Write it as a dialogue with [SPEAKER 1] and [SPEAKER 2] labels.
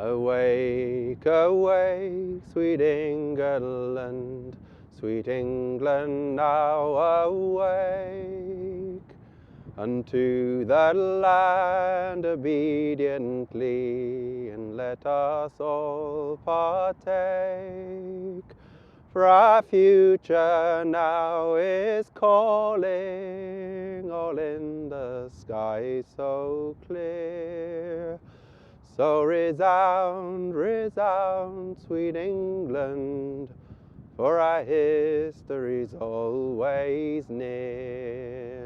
[SPEAKER 1] Awake, awake, sweet England, now awake. Unto the land obediently, and let us all partake. For our future now is calling, all in the sky so clear. So resound, resound, sweet England, for our history's always near.